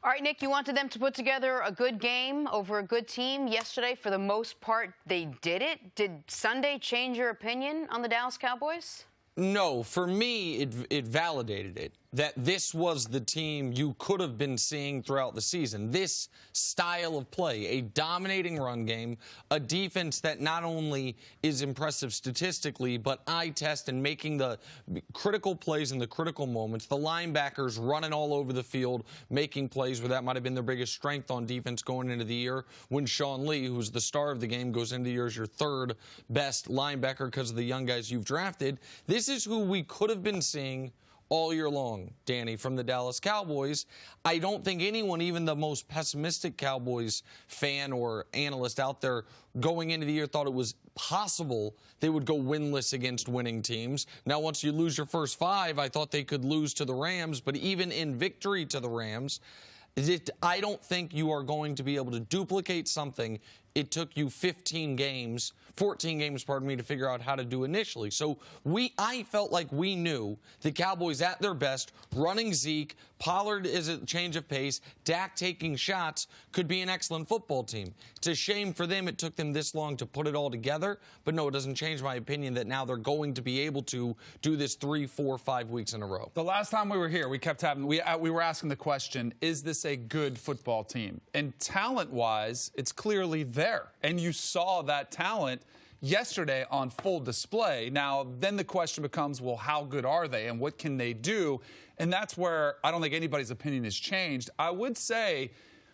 All right, Nick, you wanted them to put together a good game over a good team yesterday. For the most part, they did it. Did Sunday change your opinion on the Dallas Cowboys? No, for me, it validated it, that this was the team you could have been seeing throughout the season. This style of play, a dominating run game, a defense that not only is impressive statistically, but eye test and making the critical plays in the critical moments, the linebackers running all over the field, making plays where that might have been their biggest strength on defense going into the year, when Sean Lee, who's the star of the game, goes into the year as your third best linebacker because of the young guys you've drafted. This is who we could have been seeing all year long, Danny, from the Dallas Cowboys. I don't think anyone, even the most pessimistic Cowboys fan or analyst out there going into the year, thought it was possible they would go winless against winning teams. Now, once you lose your first 5, I thought they could lose to the Rams, but even in victory to the Rams, I don't think you are going to be able to duplicate something it took you 14 games, pardon me, to figure out how to do initially. So I felt like we knew the Cowboys at their best, running Zeke, Pollard is a change of pace, Dak taking shots, could be an excellent football team. It's a shame for them it took them this long to put it all together, but no, it doesn't change my opinion that now they're going to be able to do this 3, 4, 5 weeks in a row. The last time we were here, we were asking the question, is this a good football team? And talent-wise, it's clearly there. And you saw that talent yesterday on full display. Now, then the question becomes, well, how good are they and what can they do? And that's where I don't think anybody's opinion has changed. I would say,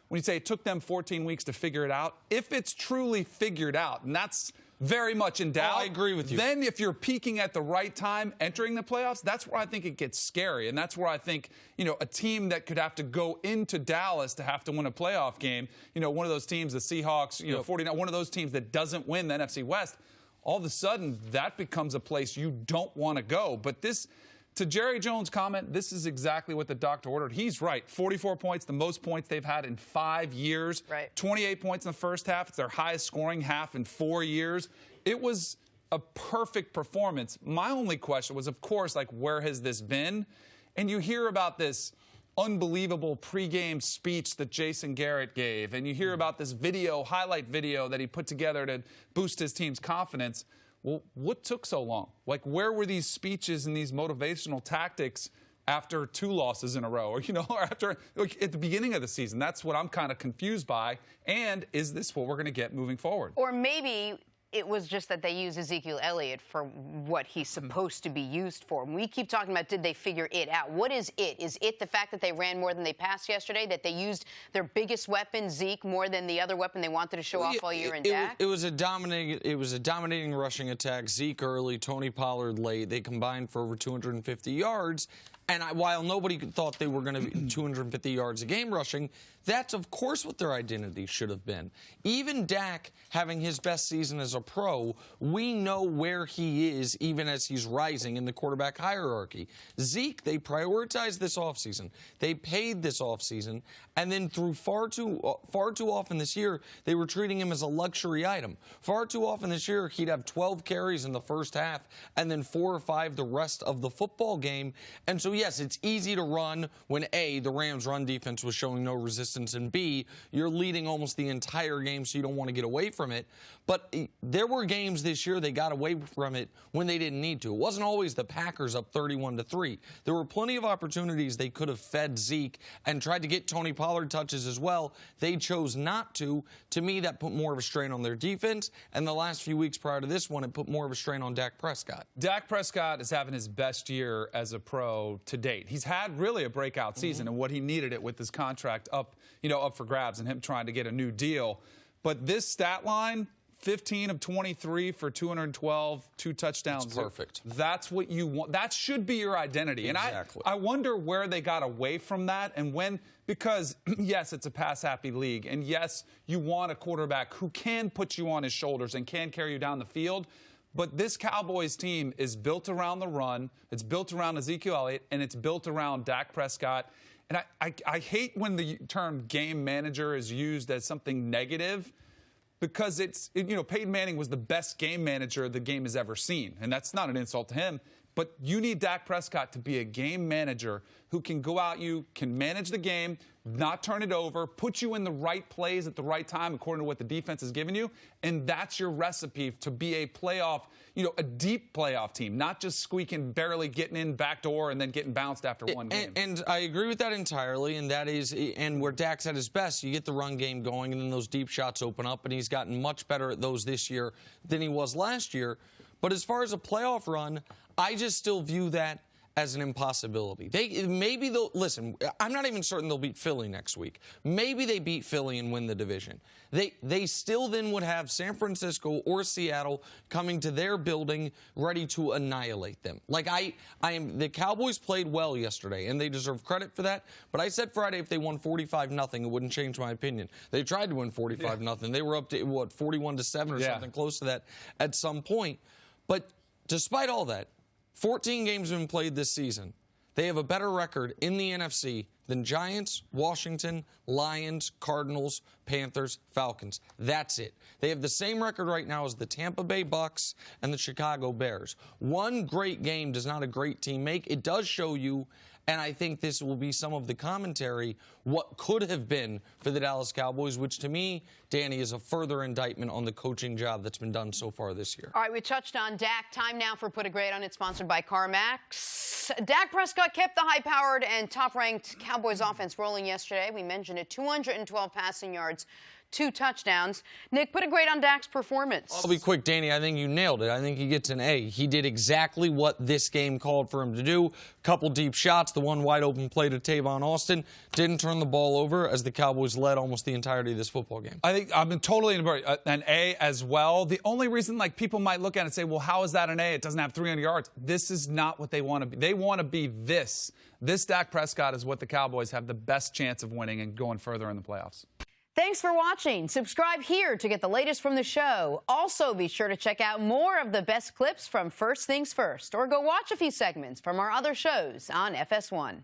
when you say it took them 14 weeks to figure it out, if it's truly figured out, and that's very much in doubt. I agree with you. Then if you're peaking at the right time, entering the playoffs, that's where I think it gets scary. And that's where I think, a team that could have to go into Dallas to have to win a playoff game, one of those teams, the Seahawks, 49, one of those teams that doesn't win the NFC West, all of a sudden that becomes a place you don't want to go. But this, to Jerry Jones' comment, this is exactly what the doctor ordered. He's right. 44 points, the most points they've had in 5 years. Right. 28 points in the first half. It's their highest scoring half in 4 years. It was a perfect performance. My only question was, of course, where has this been? And you hear about this unbelievable pregame speech that Jason Garrett gave, and you hear about this highlight video that he put together to boost his team's confidence. Well, what took so long? Where were these speeches and these motivational tactics after 2 losses in a row, or after at the beginning of the season? That's what I'm kind of confused by. And is this what we're going to get moving forward? Or maybe it was just that they use Ezekiel Elliott for what he's supposed to be used for. We keep talking about, did they figure it out? What is it? Is it the fact that they ran more than they passed yesterday, that they used their biggest weapon, Zeke, more than the other weapon they wanted to show off all year in Dak? It was a dominating rushing attack. Zeke early, Tony Pollard late. They combined for over 250 yards. And while nobody thought they were going to be 250 yards a game rushing, that's, of course, what their identity should have been. Even Dak having his best season as a pro, we know where he is even as he's rising in the quarterback hierarchy. Zeke, they prioritized this offseason. They paid this offseason. And then through far too often this year, they were treating him as a luxury item. Far too often this year, he'd have 12 carries in the first half and then 4 or 5 the rest of the football game. And so, yes, it's easy to run when, A, the Rams' run defense was showing no resistance, and B, you're leading almost the entire game, so you don't want to get away from it. But there were games this year they got away from it when they didn't need to. It wasn't always the Packers up 31-3. There were plenty of opportunities they could have fed Zeke and tried to get Tony Pollard touches as well. They chose not to. To me, that put more of a strain on their defense, and the last few weeks prior to this one, it put more of a strain on Dak Prescott. Dak Prescott is having his best year as a pro to date. He's had really a breakout season, and what he needed it with his contract up for grabs and him trying to get a new deal. But this stat line, 15 of 23 for 212, 2 touchdowns. That's perfect. That's what you want. That should be your identity. Exactly. And I wonder where they got away from that and when, because, yes, it's a pass-happy league, and, yes, you want a quarterback who can put you on his shoulders and can carry you down the field. But this Cowboys team is built around the run. It's built around Ezekiel Elliott, and it's built around Dak Prescott. And I hate when the term game manager is used as something negative, because Peyton Manning was the best game manager the game has ever seen. And that's not an insult to him. But you need Dak Prescott to be a game manager who can go out, you can manage the game, not turn it over, put you in the right plays at the right time according to what the defense has given you. And that's your recipe to be a playoff, a deep playoff team, not just squeaking, barely getting in backdoor and then getting bounced after one game. And I agree with that entirely. And that is, and where Dak's at his best, you get the run game going and then those deep shots open up. And he's gotten much better at those this year than he was last year. But as far as a playoff run, I just still view that as an impossibility. Listen, I'm not even certain they'll beat Philly next week. Maybe they beat Philly and win the division. They still then would have San Francisco or Seattle coming to their building ready to annihilate them. The Cowboys played well yesterday, and they deserve credit for that. But I said Friday if they won 45-0, it wouldn't change my opinion. They tried to win 45-0. They were up to, 41-7 or something close to that at some point. But despite all that, 14 games have been played this season. They have a better record in the NFC than Giants, Washington, Lions, Cardinals, Panthers, Falcons. That's it. They have the same record right now as the Tampa Bay Bucks and the Chicago Bears. One great game does not a great team make. It does show you, and I think this will be some of the commentary, what could have been for the Dallas Cowboys, which to me, Danny, is a further indictment on the coaching job that's been done so far this year. All right, we touched on Dak. Time now for Put a Grade on It, sponsored by CarMax. Dak Prescott kept the high-powered and top-ranked Cowboys offense rolling yesterday. We mentioned it, 212 passing yards, 2 touchdowns. Nick, put a grade on Dak's performance. I'll be quick, Danny. I think you nailed it. I think he gets an A. He did exactly what this game called for him to do. Couple deep shots, the one wide-open play to Tavon Austin. Didn't turn the ball over as the Cowboys led almost the entirety of this football game. I think I'm totally in an A as well. The only reason people might look at it and say, well, how is that an A? It doesn't have 300 yards. This is not what they want to be. They want to be this. This Dak Prescott is what the Cowboys have the best chance of winning and going further in the playoffs. Thanks for watching. Subscribe here to get the latest from the show. Also, be sure to check out more of the best clips from First Things First, or go watch a few segments from our other shows on FS1.